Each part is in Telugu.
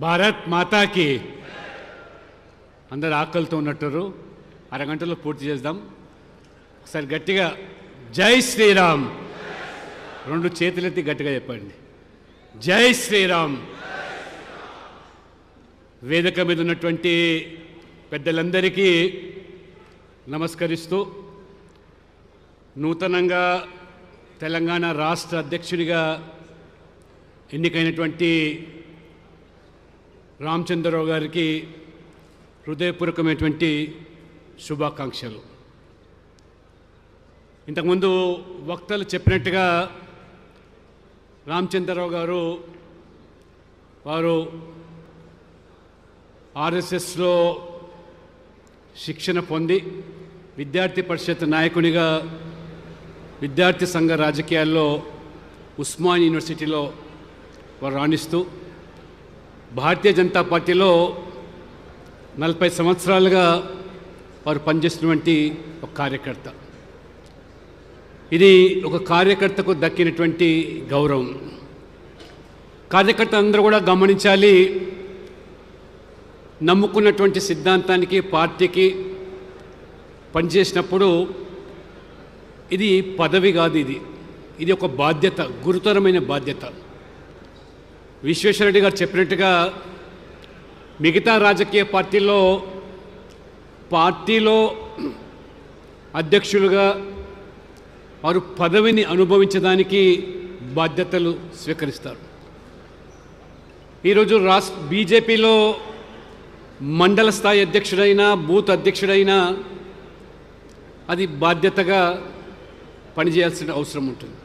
భారత్ మాతాకి అందరు ఆకలితో ఉన్నట్టు అరగంటలో పూర్తి చేద్దాం. ఒకసారి గట్టిగా జై శ్రీరామ్ రెండు చేతులెత్తి గట్టిగా చెప్పండి. జై శ్రీరామ్. వేదిక మీద ఉన్నటువంటి పెద్దలందరికీ నమస్కరిస్తూ నూతనంగా తెలంగాణ రాష్ట్ర అధ్యక్షుడిగా ఎన్నికైనటువంటి రామచంద్రరావు గారికి హృదయపూర్వకమైనటువంటి శుభాకాంక్షలు. ఇంతకుముందు వక్తలు చెప్పినట్టుగా రామచంద్రరావు గారు వారు ఆర్ఎస్ఎస్లో శిక్షణ పొంది విద్యార్థి పరిషత్ నాయకునిగా విద్యార్థి సంఘ రాజకీయాల్లో ఉస్మాన్ యూనివర్సిటీలో వారు రాణిస్తూ భారతీయ జనతా పార్టీలో 40 సంవత్సరాలుగా వారు పనిచేస్తున్నటువంటి ఒక కార్యకర్త. ఇది ఒక కార్యకర్తకు దక్కినటువంటి గౌరవం. కార్యకర్త అందరూ కూడా గమనించాలి, నమ్ముకున్నటువంటి సిద్ధాంతానికి పార్టీకి పనిచేసినప్పుడు ఇది పదవి కాదు, ఇది ఒక బాధ్యత, గురుతరమైన బాధ్యత. విశ్వేశ్వరరెడ్డి గారు చెప్పినట్టుగా మిగతా రాజకీయ పార్టీలో అధ్యక్షులుగా వారు పదవిని అనుభవించడానికి బాధ్యతలు స్వీకరిస్తారు. ఈరోజు బీజేపీలో మండల స్థాయి అధ్యక్షుడైనా బూత్ అధ్యక్షుడైనా అది బాధ్యతగా పనిచేయాల్సిన అవసరం ఉంటుంది.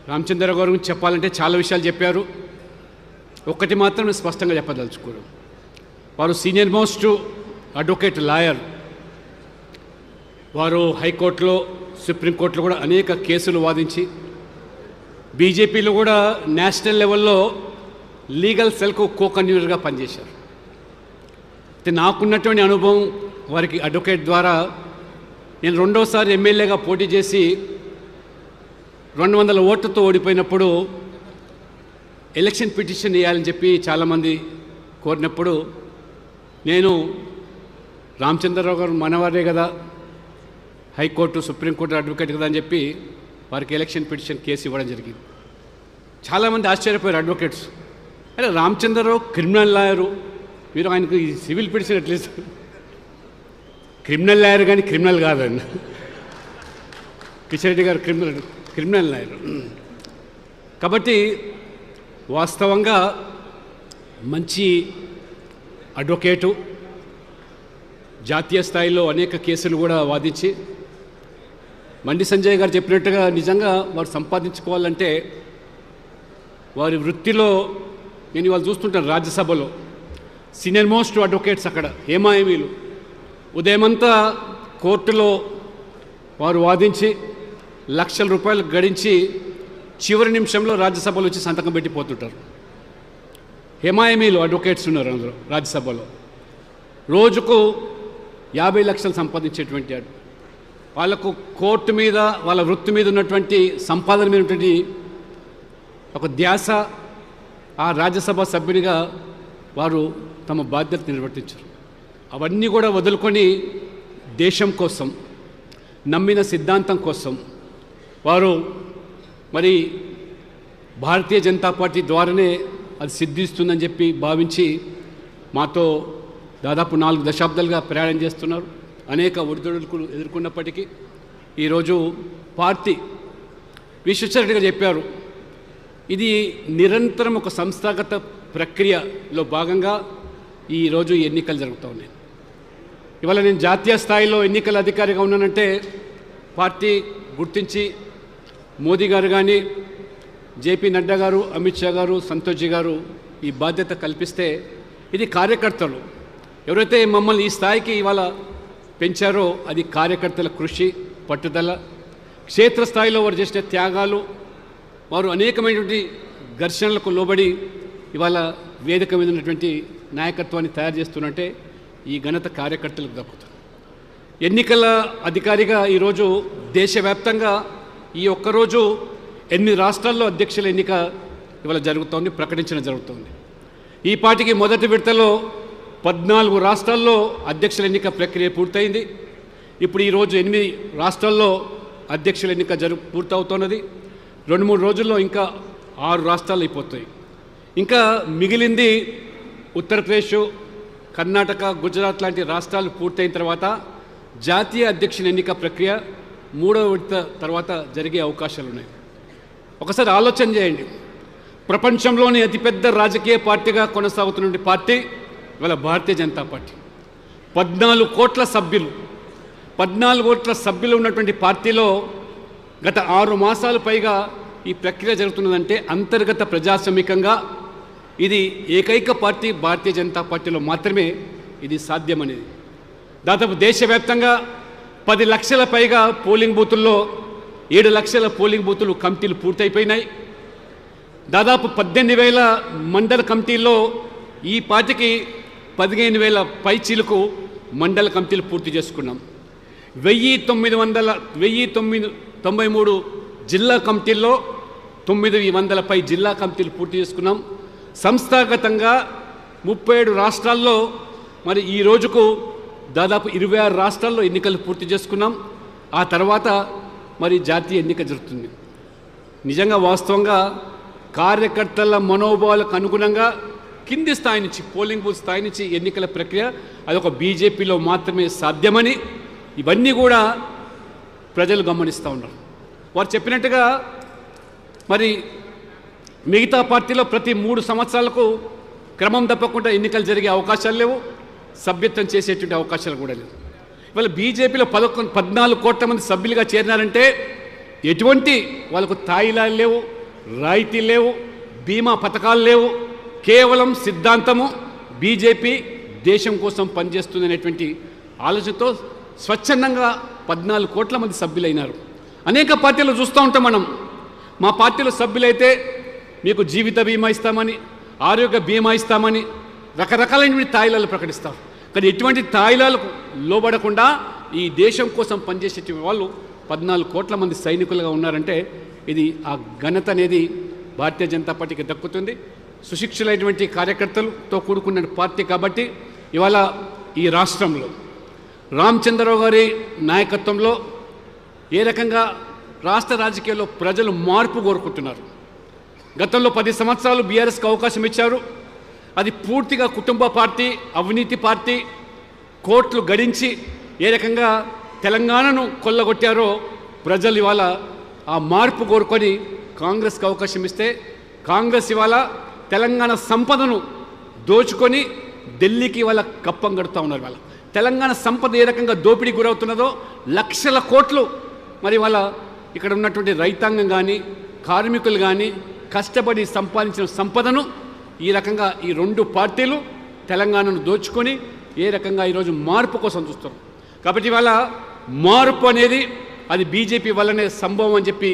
రామచంద్ర గారు గురించి చెప్పాలంటే చాలా విషయాలు చెప్పారు. ఒక్కటి మాత్రం స్పష్టంగా చెప్పదలుచుకోరు. వారు సీనియర్ మోస్ట్ అడ్వకేట్ లాయర్. వారు హైకోర్టులో సుప్రీంకోర్టులో కూడా అనేక కేసులు వాదించి బీజేపీలో కూడా నేషనల్ లెవెల్లో లీగల్ సెల్కు కో-కన్వీనర్గా పనిచేశారు. అయితే నాకున్నటువంటి అనుభవం వారికి అడ్వకేట్ ద్వారా నేను రెండోసారి ఎమ్మెల్యేగా పోటీ చేసి 200 ఓట్లతో ఓడిపోయినప్పుడు ఎలక్షన్ పిటిషన్ వేయాలని చెప్పి చాలామంది కోరినప్పుడు నేను రామచంద్రరావు గారు మనవారే కదా, హైకోర్టు సుప్రీంకోర్టు అడ్వకేట్ కదా అని చెప్పి వారికి ఎలక్షన్ పిటిషన్ కేసు ఇవ్వడం జరిగింది. చాలామంది ఆశ్చర్యపోయారు అడ్వకేట్స్. అరే రామచంద్రరావు క్రిమినల్ లాయరు, మీరు ఆయనకు ఈ civil petition at least criminal lawyer కానీ క్రిమినల్ కాదండి. కిషన్ రెడ్డి గారు క్రిమినల్ లాయర్. కాబట్టి వాస్తవంగా మంచి అడ్వకేటు, జాతీయ స్థాయిలో అనేక కేసులు కూడా వాదించి మండి సంజయ్ గారు చెప్పినట్టుగా నిజంగా వారు సంపాదించుకోవాలంటే వారి వృత్తిలో నేను ఇవాళ చూస్తుంటాను రాజ్యసభలో సీనియర్ మోస్ట్ అడ్వకేట్స్ అక్కడ హేమాయమీలు ఉదయమంతా కోర్టులో వారు వాదించి లక్షల రూపాయలు గడించి చివరి నిమిషంలో రాజ్యసభలో వచ్చి సంతకం పెట్టిపోతుంటారు. హేమాయమీలు అడ్వకేట్స్ ఉన్నారు అందులో రాజ్యసభలో. రోజుకు 50 లక్షలు సంపాదించేటువంటి వాళ్ళకు కోర్టు మీద వాళ్ళ వృత్తి మీద ఉన్నటువంటి సంపాదన మీద ఉన్నటువంటి ఒక ధ్యాస, ఆ రాజ్యసభ సభ్యునిగా వారు తమ బాధ్యత నిర్వర్తించారు. అవన్నీ కూడా వదులుకొని దేశం కోసం, నమ్మిన సిద్ధాంతం కోసం వారు మరి భారతీయ జనతా పార్టీ ద్వారానే అది సిద్ధిస్తుందని చెప్పి భావించి మాతో దాదాపు 4 దశాబ్దాలుగా ప్రయాణం చేస్తున్నారు. అనేక ఒడిదుడుకులు ఎదుర్కొన్నప్పటికీ ఈరోజు పార్టీ విశ్వేశ్వరరెడ్డి చెప్పారు, ఇది నిరంతరం ఒక సంస్థాగత ప్రక్రియలో భాగంగా ఈరోజు ఎన్నికలు జరుగుతూ ఉన్నాయి. ఇవాళ నేను జాతీయ స్థాయిలో ఎన్నికల అధికారిగా ఉన్నానంటే పార్టీ గుర్తించి మోదీ గారు కానీ జేపీ నడ్డా గారు, అమిత్ షా గారు, సంతోష్జీ గారు ఈ బాధ్యత కల్పిస్తే ఇది కార్యకర్తలు ఎవరైతే మమ్మల్ని ఈ స్థాయికి ఇవాళ పెంచారో అది కార్యకర్తల కృషి, పట్టుదల, క్షేత్రస్థాయిలో వారు చేసిన త్యాగాలు, వారు అనేకమైనటువంటి ఘర్షణలకు లోబడి ఇవాళ వేదిక మీద ఉన్నటువంటి నాయకత్వాన్ని తయారు చేస్తున్నట్టే ఈ ఘనత కార్యకర్తలకు దక్కుతుంది. ఎన్నికల అధికారిగా ఈరోజు దేశవ్యాప్తంగా ఈ ఒక్కరోజు 8 రాష్ట్రాల్లో అధ్యక్షుల ఎన్నిక ఇవాళ జరుగుతోంది, ప్రకటించడం జరుగుతోంది. ఈ పార్టీకి మొదటి విడతలో 14 రాష్ట్రాల్లో అధ్యక్షుల ఎన్నిక ప్రక్రియ పూర్తయింది. ఇప్పుడు ఈరోజు 8 రాష్ట్రాల్లో అధ్యక్షుల ఎన్నిక పూర్తవుతున్నది. 2-3 రోజుల్లో ఇంకా 6 రాష్ట్రాలు అయిపోతాయి. ఇంకా మిగిలింది ఉత్తరప్రదేశ్, కర్ణాటక, గుజరాత్ లాంటి రాష్ట్రాలు పూర్తయిన తర్వాత జాతీయ అధ్యక్షుల ఎన్నిక ప్రక్రియ 3వ విడత తర్వాత జరిగే అవకాశాలు ఉన్నాయి. ఒకసారి ఆలోచన చేయండి. ప్రపంచంలోని అతిపెద్ద రాజకీయ పార్టీగా కొనసాగుతున్న పార్టీ ఇవాళ భారతీయ జనతా పార్టీ. 14 కోట్ల సభ్యులు ఉన్నటువంటి పార్టీలో గత 6 మాసాలు పైగా ఈ ప్రక్రియ జరుగుతున్నదంటే అంతర్గత ప్రజాస్వామికంగా ఇది ఏకైక పార్టీ భారతీయ జనతా పార్టీలో మాత్రమే ఇది సాధ్యమనేది. దాదాపు దేశవ్యాప్తంగా 10 లక్షల పైగా పోలింగ్ బూతుల్లో 7 లక్షల పోలింగ్ బూతులు కమిటీలు పూర్తయిపోయినాయి. దాదాపు 18,000 మండల కమిటీల్లో ఈ పార్టీకి 15,000 పైచీలకు మండల కమిటీలు పూర్తి చేసుకున్నాం. 1,993 జిల్లా కమిటీల్లో 900 పై జిల్లా కమిటీలు పూర్తి చేసుకున్నాం. సంస్థాగతంగా 37 రాష్ట్రాల్లో మరి ఈ రోజుకు దాదాపు 26 రాష్ట్రాల్లో ఎన్నికలు పూర్తి చేసుకున్నాం. ఆ తర్వాత మరి జాతీయ ఎన్నిక జరుగుతుంది. నిజంగా వాస్తవంగా కార్యకర్తల మనోభావాలకు అనుగుణంగా కింది స్థాయి నుంచి పోలింగ్ బూత్ స్థాయి నుంచి ఎన్నికల ప్రక్రియ అదొక బీజేపీలో మాత్రమే సాధ్యమని ఇవన్నీ కూడా ప్రజలు గమనిస్తూ ఉన్నారు. వారు చెప్పినట్టుగా మరి మిగతా పార్టీలో ప్రతి 3 సంవత్సరాలకు క్రమం తప్పకుండా ఎన్నికలు జరిగే అవకాశాలు లేవు, సభ్యత్వం చేసేటువంటి అవకాశాలు కూడా లేవు. ఇవాళ బీజేపీలో 14 కోట్ల మంది సభ్యులుగా చేరినారంటే ఎటువంటి వాళ్ళకు తాయిలాలు లేవు, రాయితీలు లేవు, బీమా పథకాలు లేవు. కేవలం సిద్ధాంతము బీజేపీ దేశం కోసం పనిచేస్తుంది అనేటువంటి ఆలోచనతో స్వచ్ఛందంగా 14 కోట్ల మంది సభ్యులైనారు. అనేక పార్టీలు చూస్తూ ఉంటాం మనం. మా పార్టీలో సభ్యులైతే మీకు జీవిత బీమా ఇస్తామని, ఆరోగ్య బీమా ఇస్తామని రకరకాలైనటువంటి తాయిలాలు ప్రకటిస్తారు. కానీ ఎటువంటి తాయిలాలకు లోబడకుండా ఈ దేశం కోసం పనిచేసే వాళ్ళు 14 కోట్ల మంది సైనికులుగా ఉన్నారంటే ఇది ఆ ఘనత అనేది భారతీయ జనతా పార్టీకి దక్కుతుంది. సుశిక్షులైనటువంటి కార్యకర్తలతో కూడుకున్న పార్టీ కాబట్టి ఇవాళ ఈ రాష్ట్రంలో రామచంద్రరావు గారి నాయకత్వంలో ఏ రకంగా రాష్ట్ర రాజకీయాల్లో ప్రజలు మార్పు కోరుకుంటున్నారు. గతంలో 10 సంవత్సరాలు బీఆర్ఎస్కి అవకాశం ఇచ్చారు. అది పూర్తిగా కుటుంబ పార్టీ, అవినీతి పార్టీ, కోట్లు గడించి ఏ రకంగా తెలంగాణను కొల్లగొట్టారో ప్రజలు ఇవాళ ఆ మార్పు కోరుకొని కాంగ్రెస్కి అవకాశం ఇస్తే కాంగ్రెస్ ఇవాళ తెలంగాణ సంపదను దోచుకొని ఢిల్లీకి ఇవాళ కప్పం కడుతూ ఉన్నారు. ఇవాళ తెలంగాణ సంపద ఏ రకంగా దోపిడీ గురవుతున్నదో లక్షల కోట్లు మరి ఇవాళ ఇక్కడ ఉన్నటువంటి రైతాంగం కానీ కార్మికులు కానీ కష్టపడి సంపాదించిన సంపదను ఈ రకంగా ఈ 2 పార్టీలు తెలంగాణను దోచుకొని ఏ రకంగా ఈరోజు మార్పు కోసం చూస్తారు. కాబట్టి ఇవాళ మార్పు అనేది అది బీజేపీ వల్లనే సంభవం అని చెప్పి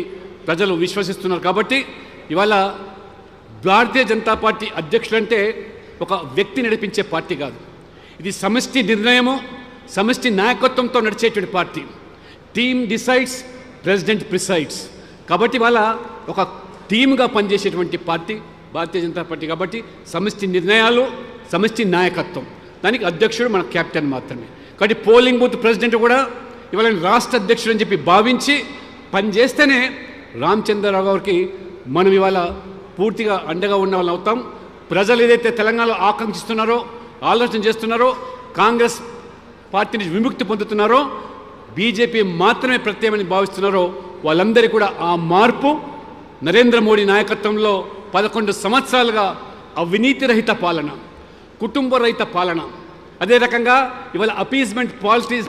ప్రజలు విశ్వసిస్తున్నారు. కాబట్టి ఇవాళ భారతీయ జనతా పార్టీ అధ్యక్షులంటే ఒక వ్యక్తి నడిపించే పార్టీ కాదు. ఇది సమిష్టి నిర్ణయము, సమిష్టి నాయకత్వంతో నడిచేటువంటి పార్టీ. Team decides, president presides. కాబట్టి ఇవాళ ఒక టీమ్గా పనిచేసేటువంటి పార్టీ భారతీయ జనతా పార్టీ. కాబట్టి సమిష్టి నిర్ణయాలు, సమిష్టి నాయకత్వం, దానికి అధ్యక్షుడు మన క్యాప్టెన్ మాత్రమే. కాబట్టి పోలింగ్ బూత్ ప్రెసిడెంట్ కూడా ఇవాళ రాష్ట్ర అధ్యక్షుడు అని చెప్పి భావించి పనిచేస్తేనే రామచంద్రరావు గారికి మనం ఇవాళ పూర్తిగా అండగా ఉన్న వాళ్ళు అవుతాం. ప్రజలు ఏదైతే తెలంగాణలో ఆకాంక్షిస్తున్నారో, ఆలోచన చేస్తున్నారో, కాంగ్రెస్ పార్టీ నుంచి విముక్తి పొందుతున్నారో, బీజేపీ మాత్రమే ప్రత్యేకమని భావిస్తున్నారో వాళ్ళందరికీ కూడా ఆ మార్పు నరేంద్ర మోడీ నాయకత్వంలో 11 సంవత్సరాలుగా అవినీతి రహిత పాలన, కుటుంబ రహిత పాలన, అదే రకంగా ఇవాళ అపీజ్మెంట్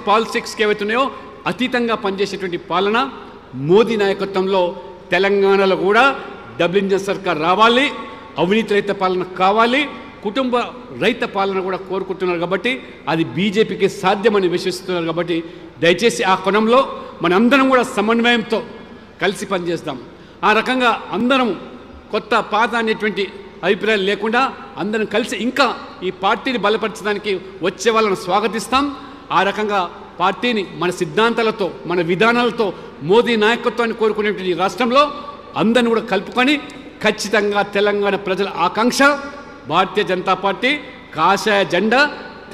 పాలిటిక్స్కి ఏవైతున్నాయో అతీతంగా పనిచేసేటువంటి పాలన మోదీ నాయకత్వంలో తెలంగాణలో కూడా డబుల్ ఇంజిన్ సర్కార్ రావాలి, అవినీతి రహిత పాలన కావాలి, కుటుంబ రహిత పాలన కూడా కోరుకుంటున్నారు. కాబట్టి అది బీజేపీకి సాధ్యమని విశ్వసిస్తున్నారు. కాబట్టి దయచేసి ఆ కోణంలో మనందరం కూడా సమన్వయంతో కలిసి పనిచేస్తాం. ఆ రకంగా అందరం కొత్త పాత అనేటువంటి అభిప్రాయాలు లేకుండా అందరం కలిసి ఇంకా ఈ పార్టీని బలపరచడానికి వచ్చే వాళ్ళని స్వాగతిస్తాం. ఆ రకంగా పార్టీని మన సిద్ధాంతాలతో, మన విధానాలతో మోదీ నాయకత్వాన్ని కోరుకునేటువంటి రాష్ట్రంలో అందరిని కూడా కలుపుకొని ఖచ్చితంగా తెలంగాణ ప్రజల ఆకాంక్ష భారతీయ జనతా పార్టీ కాషాయ జెండా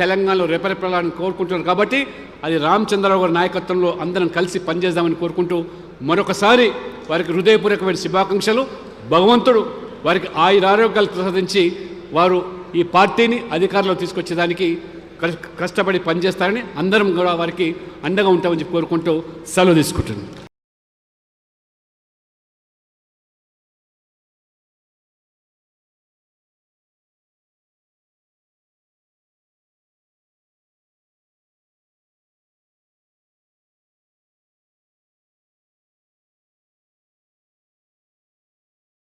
తెలంగాణలో రెపరెపలాలని కోరుకుంటున్నారు. కాబట్టి అది రామచంద్రరావు గారి నాయకత్వంలో అందరం కలిసి పనిచేద్దామని కోరుకుంటూ మరొకసారి వారికి హృదయపూర్వకమైన శుభాకాంక్షలు. భగవంతుడు వారికి ఆయురారోగ్యాలు ప్రసాదించి వారు ఈ పార్టీని అధికారంలో తీసుకొచ్చేదానికి కష్టపడి పనిచేస్తారని అందరం కూడా వారికి అండగా ఉంటామని కోరుకుంటూ సెలవు తీసుకుంటున్నాను.